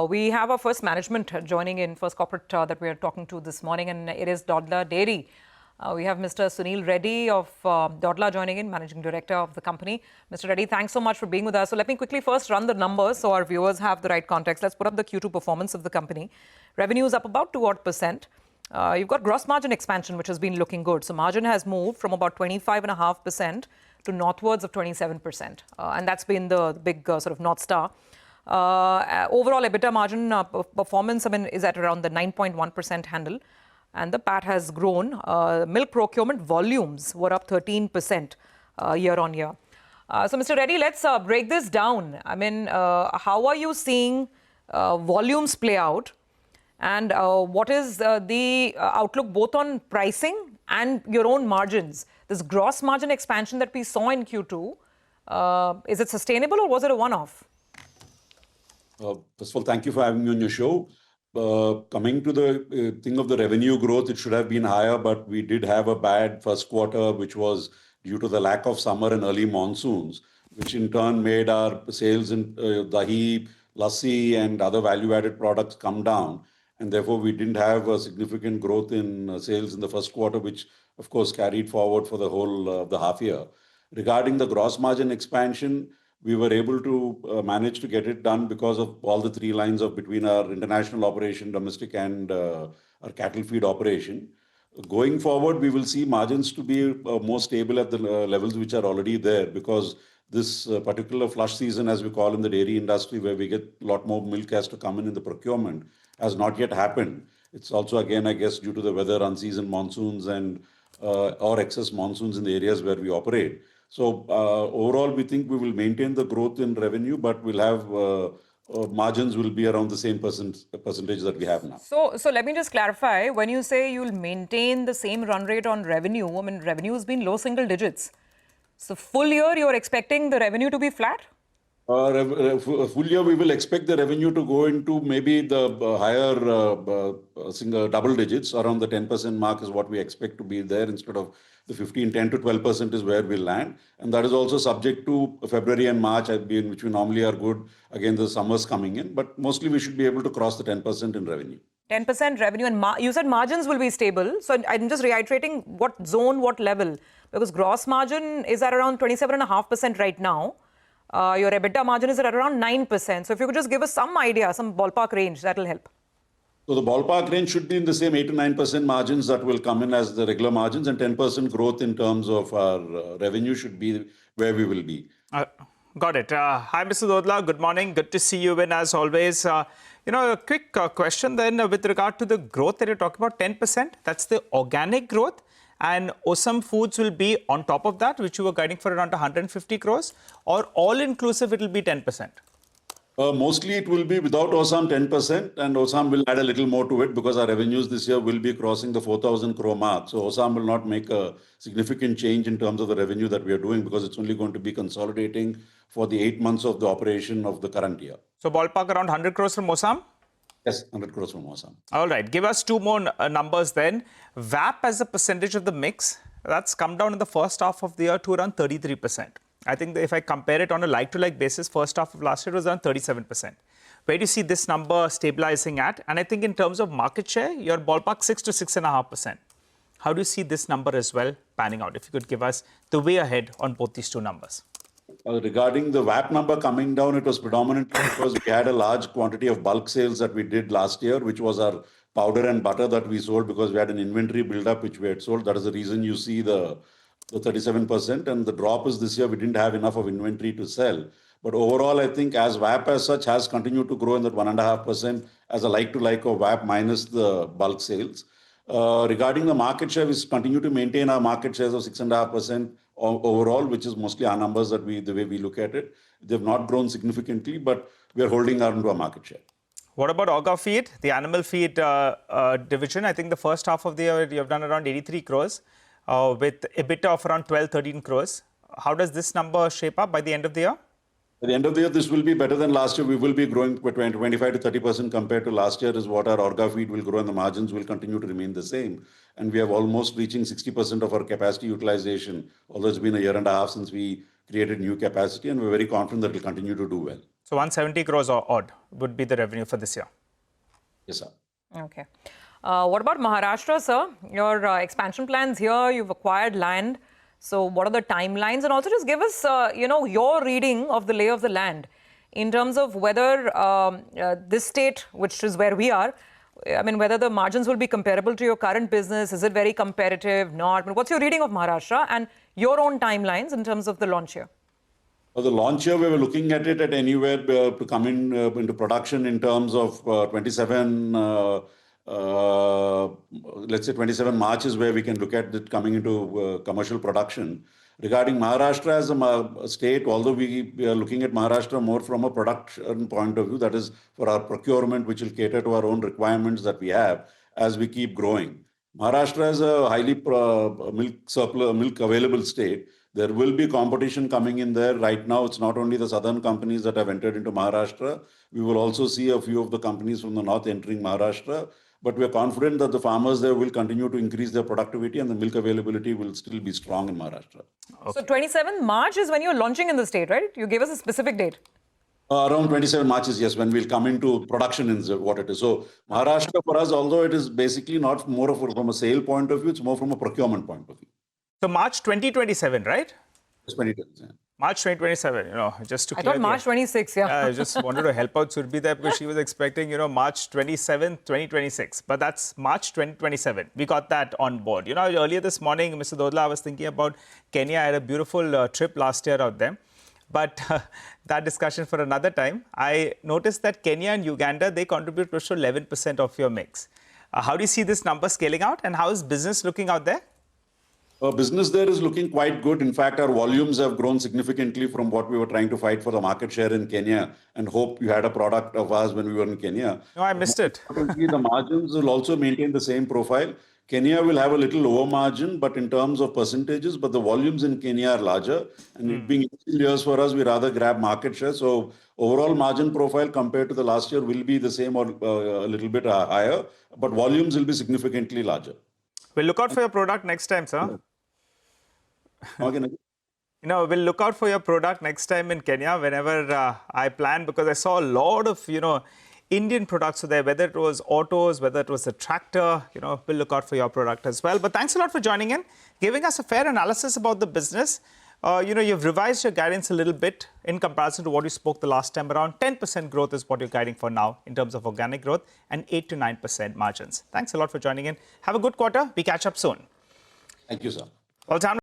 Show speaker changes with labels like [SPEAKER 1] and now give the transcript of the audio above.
[SPEAKER 1] We have our first management joining in, first corporate that we are talking to this morning, and it is Dodla Dairy. We have Mr. Sunil Reddy of Dodla joining in, Managing Director of the company. Mr. Reddy, thanks so much for being with us. So let me quickly first run the numbers so our viewers have the right context. Let's put up the Q2 performance of the company. Revenue is up about 2%. You've got gross margin expansion, which has been looking good. So margin has moved from about 25.5% to northwards of 27%. And that's been the big sort of North Star. Overall EBITDA margin performance, is at around the 9.1% handle. And the PAT has grown. Milk procurement volumes were up 13% year on year. So, Mr. Reddy, let's break this down. How are you seeing volumes play out? And what is the outlook both on pricing and your own margins? This gross margin expansion that we saw in Q2, is it sustainable or was it a one-off?
[SPEAKER 2] First of all, thank you for having me on your show. Coming to the thing of the revenue growth, it should have been higher, but we did have a bad first quarter, which was due to the lack of summer and early monsoons, which in turn made our sales in dahi, lassi and other value-added products come down. And therefore, we didn't have a significant growth in sales in the first quarter, which of course carried forward for the whole of the half year. Regarding the gross margin expansion, we were able to manage to get it done because of all the three lines of between our international operation, domestic and our cattle feed operation. Going forward, we will see margins to be more stable at the levels which are already there, because this particular flush season, as we call in the dairy industry, where we get a lot more milk has to come in the procurement, has not yet happened. It's also, again, I guess, due to the weather, unseasoned monsoons and or excess monsoons in the areas where we operate. So overall, we think we will maintain the growth in revenue, but we'll have margins will be around the same percentage that we have now.
[SPEAKER 1] So let me just clarify. When you say you'll maintain the same run rate on revenue, revenue has been low single digits. So full year, you're expecting the revenue to be flat?
[SPEAKER 2] Full year, we will expect the revenue to go into maybe the higher single double digits. Around the 10% mark is what we expect to be there, instead of the 10 to 12% is where we land. And that is also subject to February and March, which we normally are good. Again, the summer's coming in, but mostly we should be able to cross the 10% in revenue.
[SPEAKER 1] 10% revenue, and you said margins will be stable. So I'm just reiterating what zone, what level, because gross margin is at around 27.5% right now. Your EBITDA margin is at around 9%. So if you could just give us some idea, some ballpark range, that will help.
[SPEAKER 2] So the ballpark range should be in the same 8 to 9% margins that will come in as the regular margins, and 10% growth in terms of our revenue should be where we will be.
[SPEAKER 3] Got it. Hi, Mr. Dodla. Good morning. Good to see you in as always. A quick question then with regard to the growth that you're talking about, 10%. That's the organic growth. And Osam Foods will be on top of that, which you were guiding for around 150 crores, or all inclusive, it will be 10%?
[SPEAKER 2] Mostly it will be without Osam 10%, and Osam will add a little more to it because our revenues this year will be crossing the 4,000 crore mark. So Osam will not make a significant change in terms of the revenue that we are doing, because it's only going to be consolidating for the 8 months of the operation of the current year.
[SPEAKER 3] So ballpark around 100 crores from Osam?
[SPEAKER 2] Yes, 100 crores from Osam.
[SPEAKER 3] All right. Give us two more numbers then. VAP as a percentage of the mix, that's come down in the first half of the year to around 33%. I think that if I compare it on a like-to-like basis, first half of last year it was around 37%. Where do you see this number stabilizing at? And I think in terms of market share, you're ballpark 6 to 6.5%. How do you see this number as well panning out? If you could give us the way ahead on both these two numbers.
[SPEAKER 2] Regarding the VAP number coming down, it was predominantly because we had a large quantity of bulk sales that we did last year, which was our powder and butter that we sold because we had an inventory buildup which we had sold. That is the reason you see the 37%. And the drop is this year we didn't have enough of inventory to sell. But overall, I think as VAP as such has continued to grow in that 1.5% as a like-to-like of VAP minus the bulk sales. Regarding the market share, we continue to maintain our market shares of 6.5% overall, which is mostly our numbers that the way we look at it. They've not grown significantly, but we are holding on to our market share.
[SPEAKER 3] What about Orga Feed, the animal feed division? I think the first half of the year you have done around 83 crores with EBITDA of around 12-13 crores. How does this number shape up by the end of the year?
[SPEAKER 2] At the end of the year, this will be better than last year. We will be growing 25 to 30% compared to last year is what our Orga Feed will grow, and the margins will continue to remain the same. And we have almost reaching 60% of our capacity utilization, although it's been a year and a half since we created new capacity, and we're very confident that it will continue to do well.
[SPEAKER 3] So 170 crores or odd would be the revenue for this year.
[SPEAKER 2] Yes, sir.
[SPEAKER 1] Okay. What about Maharashtra, sir? Your expansion plans here, you've acquired land. So what are the timelines? And also just give us, your reading of the lay of the land in terms of whether this state, which is where we are, I mean, whether the margins will be comparable to your current business. Is it very competitive? Not? I mean, what's your reading of Maharashtra and your own timelines in terms of the launch here?
[SPEAKER 2] For the launch here, we were looking at it at anywhere to come in into production in terms of 27, let's say 27 March is where we can look at it coming into commercial production. Regarding Maharashtra as a state, although we are looking at Maharashtra more from a production point of view, that is for our procurement, which will cater to our own requirements that we have as we keep growing. Maharashtra is a highly milk available state. There will be competition coming in there. Right now, it's not only the southern companies that have entered into Maharashtra. We will also see a few of the companies from the north entering Maharashtra. But we are confident that the farmers there will continue to increase their productivity and the milk availability will still be strong in Maharashtra.
[SPEAKER 1] Okay. So 27 March is when you're launching in the state, right? You gave us a specific date.
[SPEAKER 2] Around 27 March is, yes, when we'll come into production in what it is. So Maharashtra for us, although it is basically not more from a sale point of view, it's more from a procurement point of view.
[SPEAKER 3] So March 2027, right?
[SPEAKER 2] Yes, 2027.
[SPEAKER 3] March 2027, just to clear.
[SPEAKER 1] I thought March 26, yeah.
[SPEAKER 3] I just wanted to help out Surbi there because she was expecting, March 27, 2026. But that's March 2027. We got that on board. Earlier this morning, Mr. Dodla, I was thinking about Kenya. I had a beautiful trip last year out there. But that discussion for another time. I noticed that Kenya and Uganda, they contribute close to 11% of your mix. How do you see this number scaling out and how is business looking out there?
[SPEAKER 2] Business there is looking quite good. In fact, our volumes have grown significantly from what we were trying to fight for the market share in Kenya, and hope you had a product of ours when we were in Kenya.
[SPEAKER 3] No, I missed it.
[SPEAKER 2] The margins will also maintain the same profile. Kenya will have a little lower margin, but in terms of percentages, but the volumes in Kenya are larger. And it being 18 years for us, we rather grab market share. So overall margin profile compared to the last year will be the same or a little bit higher, but volumes will be significantly larger.
[SPEAKER 3] We'll look out for your product next time, sir.
[SPEAKER 2] Okay.
[SPEAKER 3] We'll look out for your product next time in Kenya whenever I plan, because I saw a lot of, Indian products there, whether it was autos, whether it was a tractor, we'll look out for your product as well. But thanks a lot for joining in, giving us a fair analysis about the business. You've revised your guidance a little bit in comparison to what you spoke the last time around. 10% growth is what you're guiding for now in terms of organic growth and 8 to 9% margins. Thanks a lot for joining in. Have a good quarter. We catch up soon.
[SPEAKER 2] Thank you, sir.
[SPEAKER 3] Well, time